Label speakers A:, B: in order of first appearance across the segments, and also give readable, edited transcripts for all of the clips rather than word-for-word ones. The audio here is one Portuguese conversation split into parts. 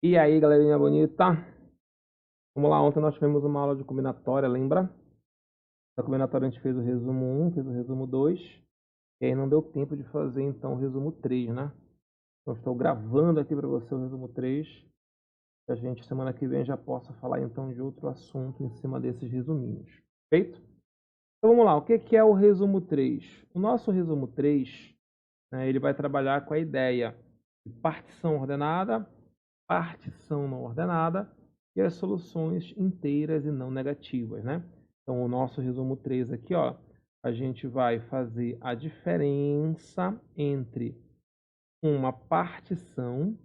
A: E aí, galerinha bonita? Vamos lá, ontem nós tivemos uma aula de combinatória, lembra? Da combinatória a gente fez o resumo 1, fez o resumo 2, e aí não deu tempo de fazer então o resumo 3, né? Então estou gravando aqui para você o resumo 3, que a gente semana que vem já possa falar então de outro assunto em cima desses resuminhos. Feito? Então vamos lá, o que é o resumo 3? O nosso resumo 3, né, ele vai trabalhar com a ideia de partição ordenada, partição não ordenada e as soluções inteiras e não negativas, né? Então, o nosso resumo 3 aqui, ó, a gente vai fazer a diferença entre uma partição,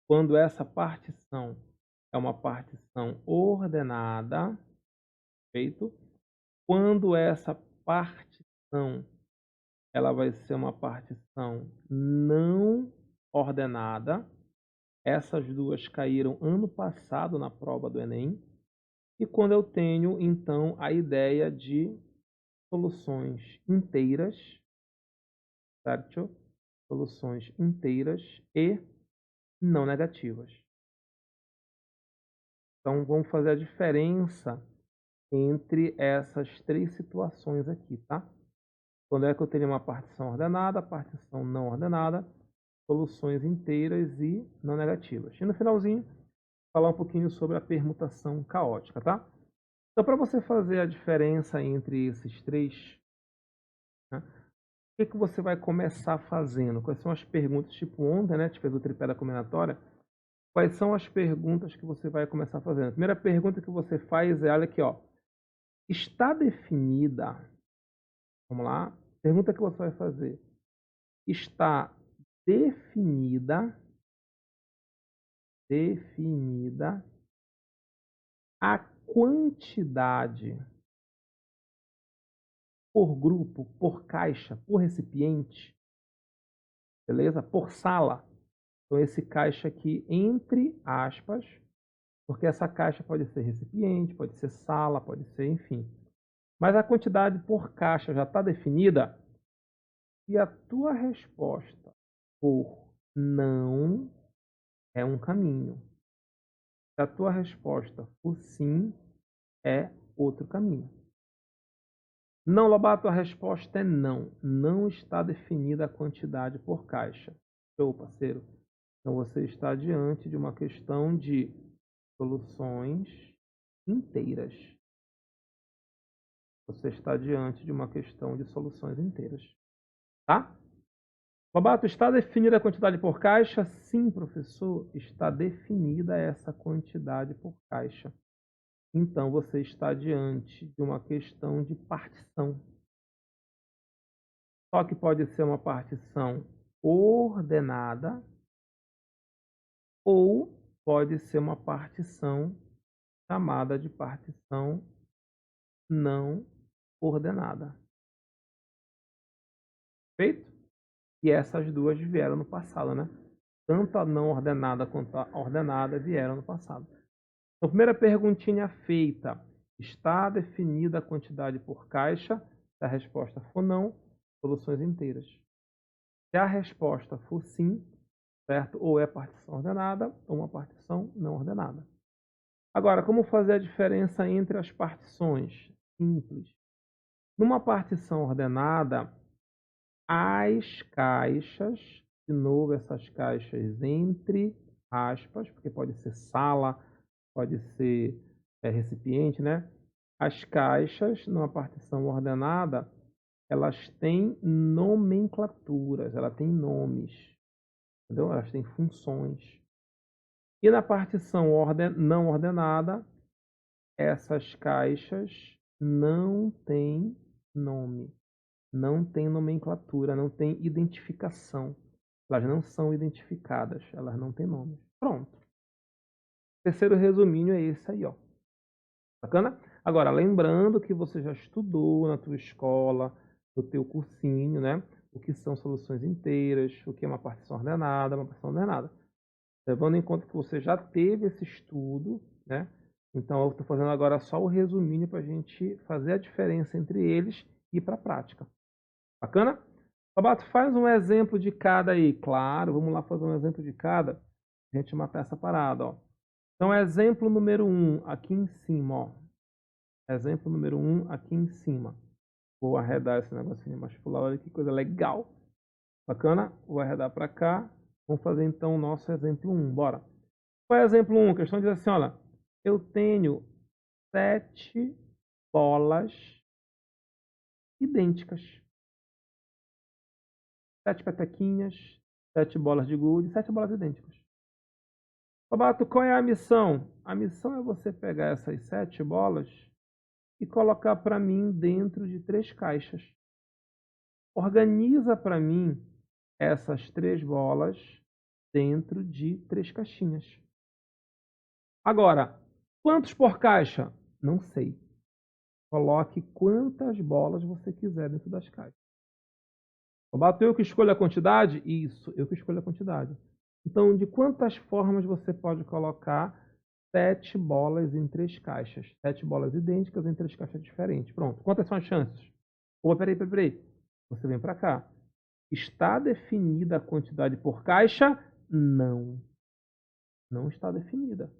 A: quando essa partição é uma partição ordenada, feito? Quando essa partição ela vai ser uma partição não ordenada. Essas duas caíram ano passado na prova do Enem. E quando eu tenho, então, a ideia de soluções inteiras, certo? Soluções inteiras e não negativas. Então, vamos fazer a diferença entre essas três situações aqui, tá? Quando é que eu tenho uma partição ordenada, partição não ordenada, soluções inteiras e não negativas. E no finalzinho, falar um pouquinho sobre a permutação caótica, tá? Então, para você fazer a diferença entre esses três, né, o que você vai começar fazendo? Quais são as perguntas? Tipo ontem, né? A gente fez o tripé da combinatória. Quais são as perguntas que você vai começar fazendo? A primeira pergunta que você faz é, olha aqui, ó. Está definida, vamos lá, pergunta que você vai fazer. Está definida a quantidade por grupo, por caixa, por recipiente, beleza? Por sala. Então, esse caixa aqui, entre aspas, porque essa caixa pode ser recipiente, pode ser sala, pode ser, enfim. Mas a quantidade por caixa já está definida? E a tua resposta por não é um caminho. Se a tua resposta por sim é outro caminho. Não, Lobato, a resposta é não. Não está definida a quantidade por caixa. Show, parceiro. Então você está diante de uma questão de soluções inteiras. Você está diante de uma questão de soluções inteiras. Tá? Lobato, está definida a quantidade por caixa? Sim, professor, está definida essa quantidade por caixa. Então, você está diante de uma questão de partição. Só que pode ser uma partição ordenada ou pode ser uma partição chamada de partição não ordenada. Feito? E essas duas vieram no passado, né? Tanto a não ordenada quanto a ordenada vieram no passado. Então, primeira perguntinha feita. Está definida a quantidade por caixa? Se a resposta for não, soluções inteiras. Se a resposta for sim, certo? Ou é partição ordenada ou uma partição não ordenada. Agora, como fazer a diferença entre as partições? Simples. Numa partição ordenada, as caixas, de novo essas caixas entre aspas, porque pode ser sala, pode ser recipiente, né? As caixas, numa partição ordenada, elas têm nomenclaturas, elas têm nomes, entendeu? Elas têm funções. E na partição não ordenada, essas caixas não têm nome, não têm nomenclatura, não têm identificação. Elas não são identificadas, elas não têm nome. Pronto. O terceiro resuminho é esse aí, ó. Bacana? Agora, lembrando que você já estudou na tua escola, no teu cursinho, né? O que são soluções inteiras, o que é uma partição ordenada, uma partição ordenada. Levando em conta que você já teve esse estudo, né? Então, eu estou fazendo agora só o resuminho para a gente fazer a diferença entre eles e ir para a prática. Bacana? Roberto, faz um exemplo de cada aí. Claro, vamos lá fazer um exemplo de cada. A gente matar essa parada, ó. Então, exemplo número 1, aqui em cima, ó. Exemplo número 1, aqui em cima. Vou arredar esse negocinho mais pro lado, olha que coisa legal. Bacana? Vou arredar para cá. Vamos fazer então o nosso exemplo 1, bora. Qual é o exemplo 1? A questão diz assim, olha, eu tenho 7 bolas idênticas. 7 petequinhas, 7 bolas de gude, 7 bolas idênticas. Roberto, qual é a missão? A missão é você pegar essas 7 bolas e colocar para mim dentro de 3 caixas. Organiza para mim essas 3 bolas dentro de 3 caixinhas. Agora, quantos por caixa? Não sei. Coloque quantas bolas você quiser dentro das caixas. Roberto, eu que escolho a quantidade? Isso, eu que escolho a quantidade. Então, de quantas formas você pode colocar 7 bolas em 3 caixas? 7 bolas idênticas em 3 caixas diferentes. Pronto. Quantas são as chances? Opa, peraí. Você vem para cá. Está definida a quantidade por caixa? Não. Não está definida.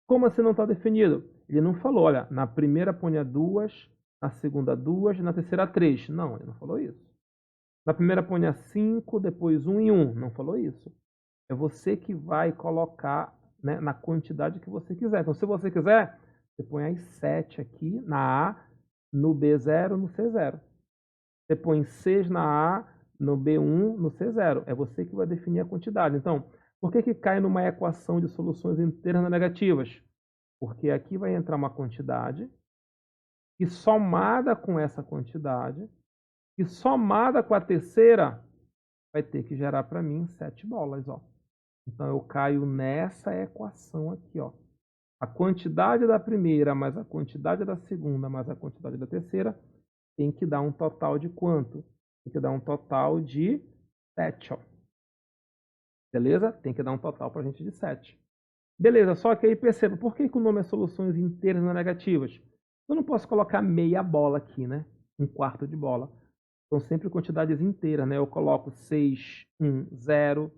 A: Como assim não está definido? Ele não falou, olha, na primeira ponha 2, na segunda 2, na terceira 3. Não, ele não falou isso. Na primeira ponha 5, depois 1 e 1. Não falou isso. É você que vai colocar, né, na quantidade que você quiser. Então, se você quiser, você põe as 7 aqui na A, no B0, no C0. Você põe 6 na A, no B1, no C0. É você que vai definir a quantidade. Então, por que cai numa equação de soluções inteiras negativas? Porque aqui vai entrar uma quantidade e somada com essa quantidade e somada com a terceira vai ter que gerar para mim 7 bolas, ó. Então eu caio nessa equação aqui, ó. A quantidade da primeira mais a quantidade da segunda mais a quantidade da terceira tem que dar um total de quanto? Tem que dar um total de 7, ó. Beleza? Tem que dar um total para a gente de 7. Beleza, só que aí perceba, por que o nome é soluções inteiras não negativas? Eu não posso colocar meia bola aqui, né? Um quarto de bola. São sempre quantidades inteiras, né? Eu coloco 6, 1, 0,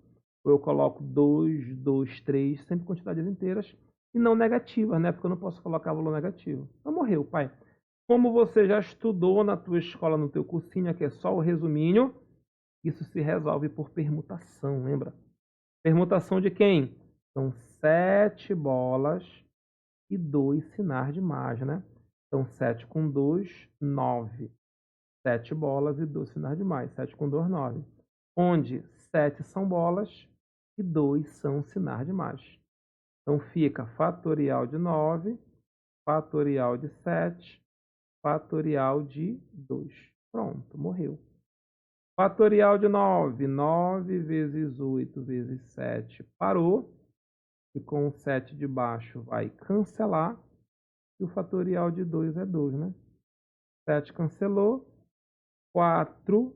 A: ou eu coloco 2, 2, 3, sempre quantidades inteiras e não negativas, né? Porque eu não posso colocar valor negativo. Então morreu, pai. Como você já estudou na tua escola, no teu cursinho, que é só o resuminho, isso se resolve por permutação, lembra? Permutação de quem? São 7 bolas e 2 sinais de mais, né? Então 7 com 2, 9. 7 bolas e 2 sinais de mais. 7 com 2, 9. Onde 7 são bolas e 2 são sinais de mais. Então fica fatorial de 9, fatorial de 7, fatorial de 2. Pronto, morreu. Fatorial de 9. 9 vezes 8 vezes 7 parou. E com o 7 de baixo vai cancelar. E o fatorial de 2 é 2, né? 7 cancelou. 4,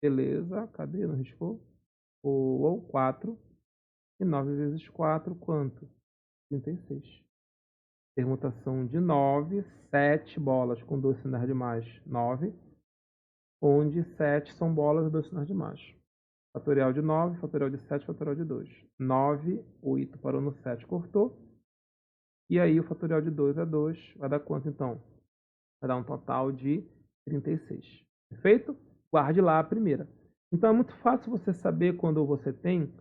A: beleza, cadê? Não riscou? Ou 4. E 9 vezes 4, quanto? 36. Permutação de 9, 7 bolas com 2 sinais de mais, 9. Onde 7 são bolas e 2 sinais de mais. Fatorial de 9, fatorial de 7, fatorial de 2. 9, 8 parou no 7, cortou. E aí o fatorial de 2 é 2. Vai dar quanto então? Vai dar um total de 36. Perfeito? Guarde lá a primeira. Então é muito fácil você saber quando você tem,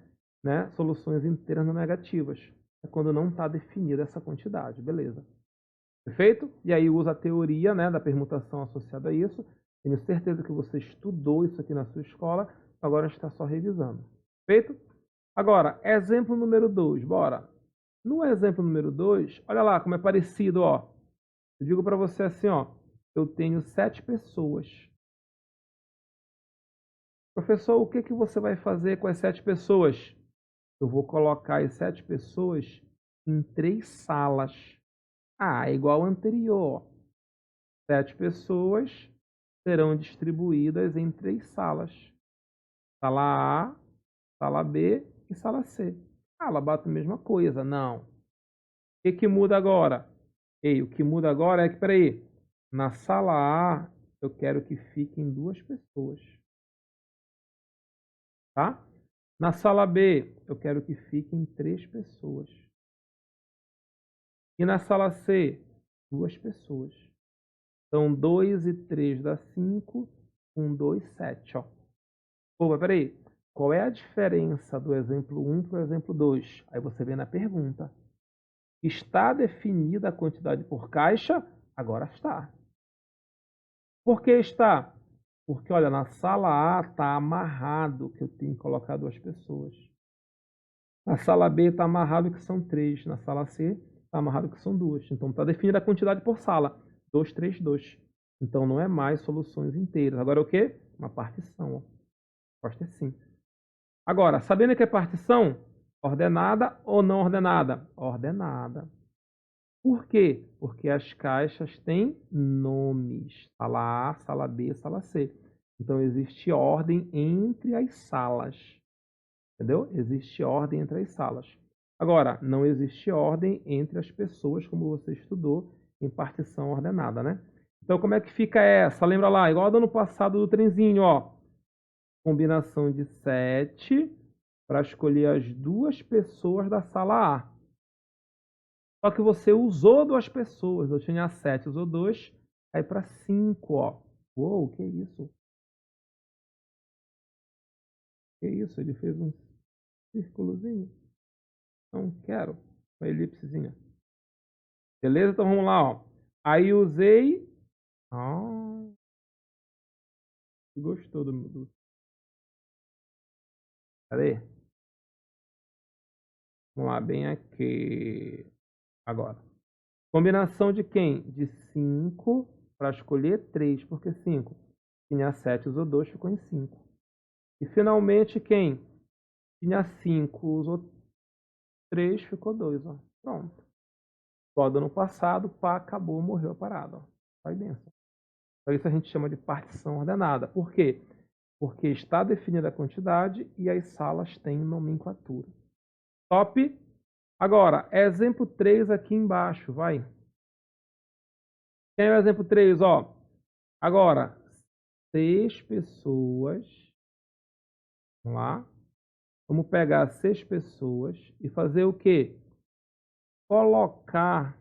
A: né, soluções inteiras não negativas. É quando não está definida essa quantidade. Beleza. Perfeito? E aí usa a teoria, né, da permutação associada a isso. Tenho certeza que você estudou isso aqui na sua escola. Agora está só revisando. Perfeito? Agora, exemplo número 2. Bora. No exemplo número 2, olha lá como é parecido, ó. Eu digo para você assim, ó. Eu tenho 7 pessoas. Professor, o que que você vai fazer com as 7 pessoas? Eu vou colocar as 7 pessoas em 3 salas. Ah, é igual ao anterior. 7 pessoas serão distribuídas em 3 salas. Sala A, sala B e sala C. Ah, ela bate a mesma coisa. Não. O que muda agora? Ei, o que muda agora é que, peraí, na sala A eu quero que fiquem 2 pessoas. Tá? Na sala B, eu quero que fiquem 3 pessoas. E na sala C, 2 pessoas. Então, 2 e 3 dá 5, 1, 2, 7. Ó. Pô, mas peraí. Qual é a diferença do exemplo 1 para o exemplo 2? Aí você vê na pergunta. Está definida a quantidade por caixa? Agora está. Por que está? Porque, olha, na sala A está amarrado que eu tenho que colocar 2 pessoas. Na sala B está amarrado que são 3. Na sala C está amarrado que são 2. Então está definida a quantidade por sala. 2, 3, 2. Então não é mais soluções inteiras. Agora é o quê? Uma partição. Ó. A resposta é sim. Agora, sabendo que é partição, ordenada ou não ordenada? Ordenada. Por quê? Porque as caixas têm nomes. Sala A, sala B, sala C. Então existe ordem entre as salas. Entendeu? Existe ordem entre as salas. Agora, não existe ordem entre as pessoas, como você estudou em partição ordenada, né? Então, como é que fica essa? Lembra lá, igual do ano passado do trenzinho, ó. Combinação de 7 para escolher as 2 pessoas da sala A. Só que você usou 2 pessoas. Eu tinha 7, usou 2, aí para 5, ó. Uou, que isso? Que isso? Ele fez um círculozinho. Não quero. Uma elipsezinha. Beleza? Então vamos lá, ó. Aí usei. Ah, gostou do. Cadê? Vamos lá, bem aqui. Agora. Combinação de quem? De 5 para escolher 3. Por que 5? Tinha 7, usou 2, ficou em 5. E finalmente quem? Tinha 5, usou 3, ficou 2. Ó. Pronto. Igual do ano passado, pá, acabou, morreu a parada. Ó. Vai benção. Então isso a gente chama de partição ordenada. Por quê? Porque está definida a quantidade e as salas têm nomenclatura. Top? Agora, exemplo 3 aqui embaixo, vai. Quem é o exemplo 3? Ó. Agora, 6 pessoas. Vamos lá. Vamos pegar 6 pessoas e fazer o quê? Colocar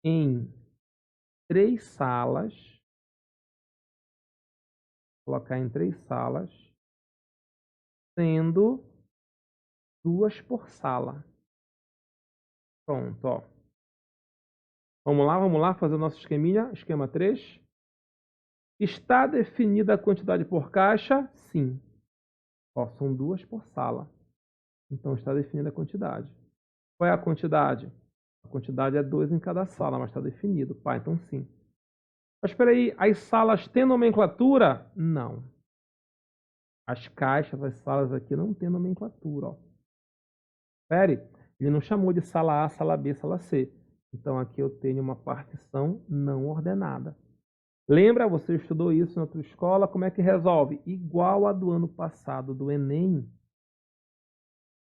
A: em 3 salas. Colocar em 3 salas, sendo 2 por sala. Pronto, ó. Vamos lá, fazer o nosso esqueminha. Esquema 3. Está definida a quantidade por caixa? Sim. Ó, são 2 por sala. Então está definida a quantidade. Qual é a quantidade? A quantidade é 2 em cada sala, mas está definido. Pá, então sim. Mas espera aí, as salas têm nomenclatura? Não. As caixas, as salas aqui não têm nomenclatura. Ó. Espere, ele não chamou de sala A, sala B, sala C. Então aqui eu tenho uma partição não ordenada. Lembra, você estudou isso na tua escola, como é que resolve? Igual a do ano passado do Enem,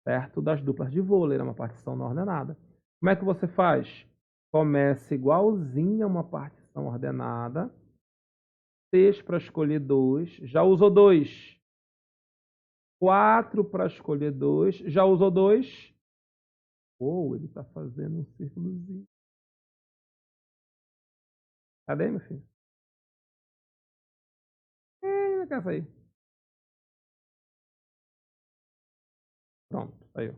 A: certo? Das duplas de vôlei, era uma partição não ordenada. Como é que você faz? Começa igualzinho a uma partição ordenada, 6 para escolher 2, já usou 2. 4 para escolher 2, já usou 2. Ou ele está fazendo um círculozinho. Cadê, meu filho? Não quer sair. Pronto, saiu.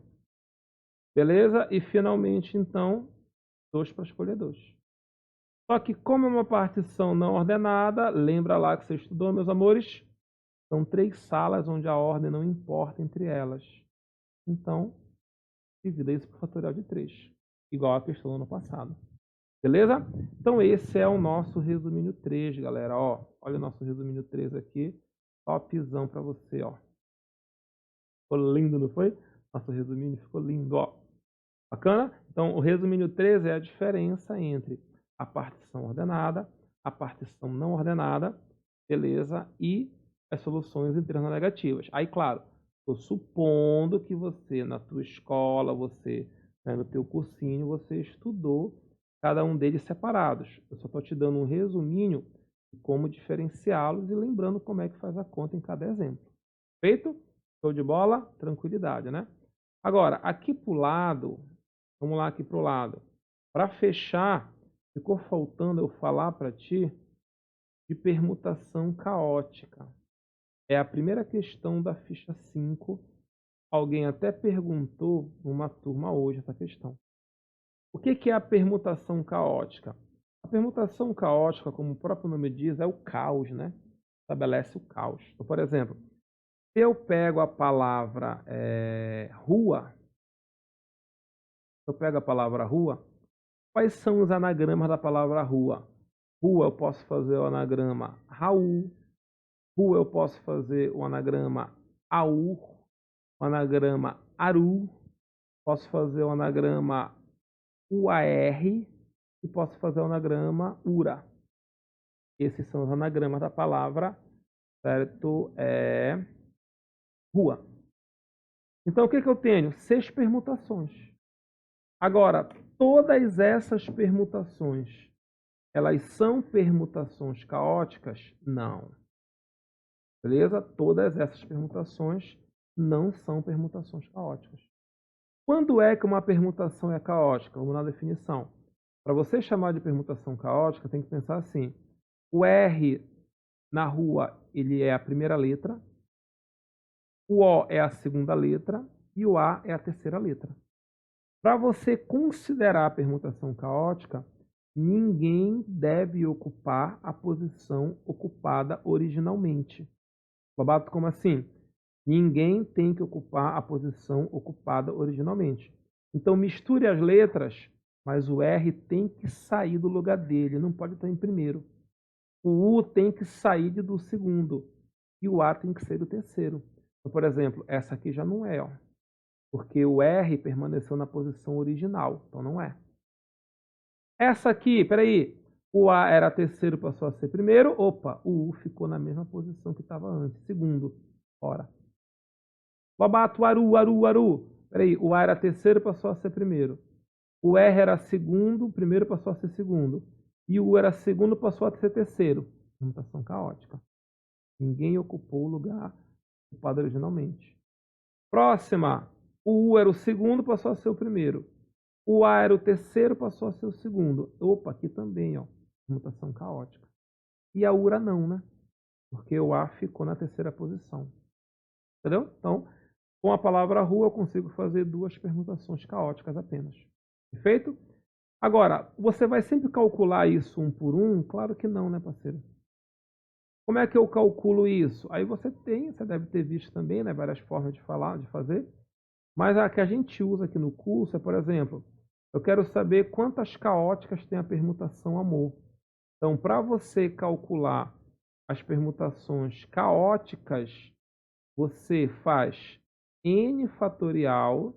A: Beleza? E finalmente, então, 2 para escolher 2. Só que como é uma partição não ordenada, lembra lá que você estudou, meus amores? São 3 salas onde a ordem não importa entre elas. Então, divida isso por fatorial de 3. Igual a questão do ano passado. Beleza? Então esse é o nosso resuminho 3, galera. Ó, olha o nosso resuminho 3 aqui. Topzão para você, ó. Ficou lindo, não foi? Nosso resuminho ficou lindo, ó. Bacana? Então, o resuminho 3 é a diferença entre a partição ordenada, a partição não ordenada, beleza? E as soluções internas negativas. Aí, claro, estou supondo que você, na tua escola, você, né, no teu cursinho, você estudou cada um deles separados. Eu só estou te dando um resuminho como diferenciá-los e lembrando como é que faz a conta em cada exemplo. Feito? Show de bola? Tranquilidade, né? Agora, aqui para o lado, vamos lá aqui para o lado. Para fechar, ficou faltando eu falar para ti de permutação caótica. É a primeira questão da ficha 5. Alguém até perguntou numa turma hoje essa questão. O que é a permutação caótica? A permutação caótica, como o próprio nome diz, é o caos, né? Estabelece o caos. Então, por exemplo, se eu pego a palavra rua, quais são os anagramas da palavra rua? Rua eu posso fazer o anagrama Raul, rua eu posso fazer o anagrama Aur, o anagrama Aru, posso fazer o anagrama UAR e posso fazer o anagrama URA. Esses são os anagramas da palavra, certo? Rua. Então, o que eu tenho? 6 permutações. Agora, todas essas permutações, elas são permutações caóticas? Não. Beleza? Todas essas permutações não são permutações caóticas. Quando é que uma permutação é caótica? Vamos na definição. Para você chamar de permutação caótica, tem que pensar assim. O R na rua, ele é a primeira letra. O O é a segunda letra. E o A é a terceira letra. Para você considerar a permutação caótica, ninguém deve ocupar a posição ocupada originalmente. Lobato, como assim? Ninguém tem que ocupar a posição ocupada originalmente. Então, misture as letras, mas o R tem que sair do lugar dele, não pode estar em primeiro. O U tem que sair do segundo e o A tem que sair do terceiro. Então, por exemplo, essa aqui já não é, ó, porque o R permaneceu na posição original, então não é. Essa aqui, peraí, o A era terceiro, passou a ser primeiro, opa, o U ficou na mesma posição que estava antes, segundo, ora. Lobato, Aru, Aru, Aru. Peraí, o A era terceiro, passou a ser primeiro. O R era segundo, primeiro passou a ser segundo. E o U era segundo, passou a ser terceiro. Permutação caótica. Ninguém ocupou o lugar ocupado originalmente. Próxima. O U era o segundo, passou a ser o primeiro. O A era o terceiro, passou a ser o segundo. Opa, aqui também, ó. Permutação caótica. E a URA não, né? Porque o A ficou na terceira posição. Entendeu? Então, com a palavra rua, eu consigo fazer 2 permutações caóticas apenas. Perfeito? Agora, você vai sempre calcular isso um por um? Claro que não, né, parceiro? Como é que eu calculo isso? Aí você deve ter visto também, né, várias formas de falar, de fazer. Mas a que a gente usa aqui no curso é, por exemplo, eu quero saber quantas caóticas tem a permutação amor. Então, para você calcular as permutações caóticas, você faz n fatorial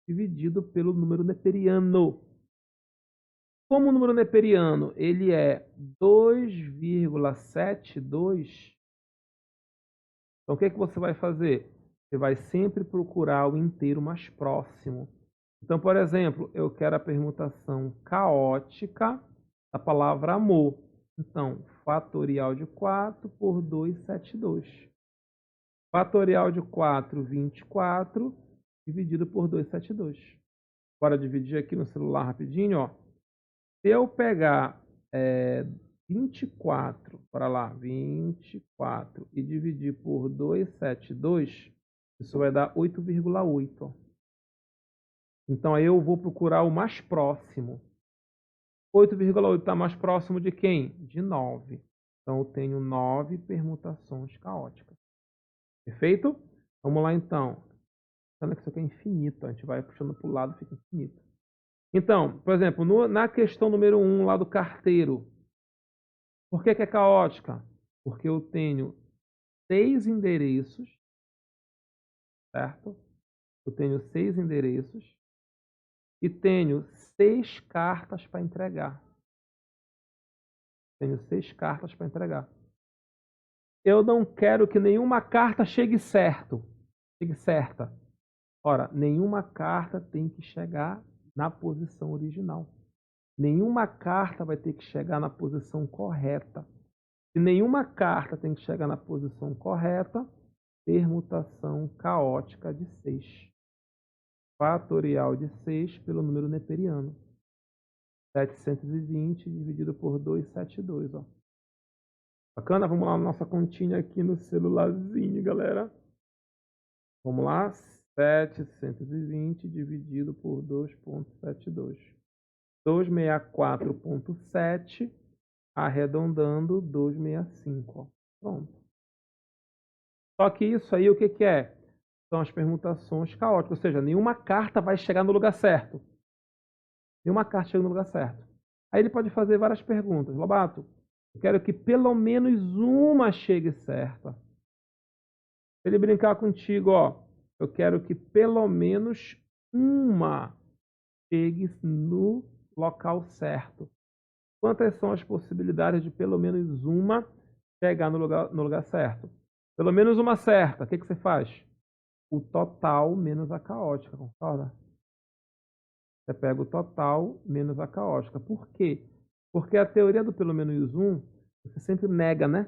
A: dividido pelo número neperiano. Como o número neperiano ele é 2,72, então o que você vai fazer? Você vai sempre procurar o inteiro mais próximo. Então, por exemplo, eu quero a permutação caótica da palavra amor. Então, fatorial de 4 por 272. Fatorial de 4, 24, dividido por 272. Bora dividir aqui no celular rapidinho, ó. Se eu pegar 24, para lá, 24, e dividir por 272, isso vai dar 8,8. Então, aí eu vou procurar o mais próximo. 8,8 está mais próximo de quem? De 9. Então, eu tenho 9 permutações caóticas. Perfeito? Vamos lá, então. Olha que isso aqui é infinito. A gente vai puxando para o lado e fica infinito. Então, por exemplo, na questão número 1, lá do carteiro. Por que é caótica? Porque eu tenho 6 endereços, certo? Eu tenho 6 endereços e tenho 6 cartas para entregar. Tenho 6 cartas para entregar. Eu não quero que nenhuma carta chegue certa. Ora, nenhuma carta tem que chegar na posição original. Nenhuma carta vai ter que chegar na posição correta. Se nenhuma carta tem que chegar na posição correta, permutação caótica de 6. Fatorial de 6 pelo número neperiano. 720 dividido por 272, ó. Bacana? Vamos lá na nossa continha aqui no celularzinho, galera. Vamos lá. 720 dividido por 2,72. 264,7, arredondando 265. Ó. Pronto. Só que isso aí, o que que é? São as permutações caóticas, ou seja, nenhuma carta vai chegar no lugar certo. Nenhuma carta chega no lugar certo. Aí ele pode fazer várias perguntas. Lobato, eu quero que pelo menos uma chegue certa. Se ele brincar contigo, ó, eu quero que pelo menos uma chegue no local certo. Quantas são as possibilidades de pelo menos uma chegar no lugar certo? Pelo menos uma certa. O que você faz? O total menos a caótica, concorda? Você pega o total menos a caótica. Por quê? Porque a teoria do pelo menos um, você sempre nega, né?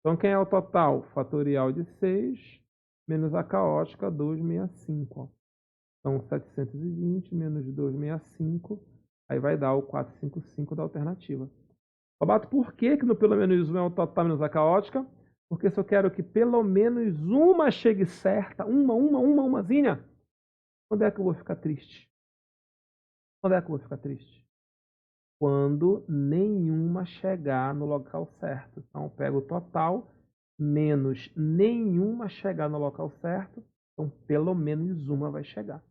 A: Então, quem é o total? Fatorial de 6 menos a caótica, 265. Ó. Então, 720 menos 265, aí vai dar o 455 da alternativa. Roberto, por que no pelo menos um é o total menos a caótica? Porque se eu quero que pelo menos uma chegue certa, umazinha, quando é que eu vou ficar triste? Quando é que eu vou ficar triste? Quando nenhuma chegar no local certo. Então, eu pego o total menos nenhuma chegar no local certo. Então, pelo menos uma vai chegar.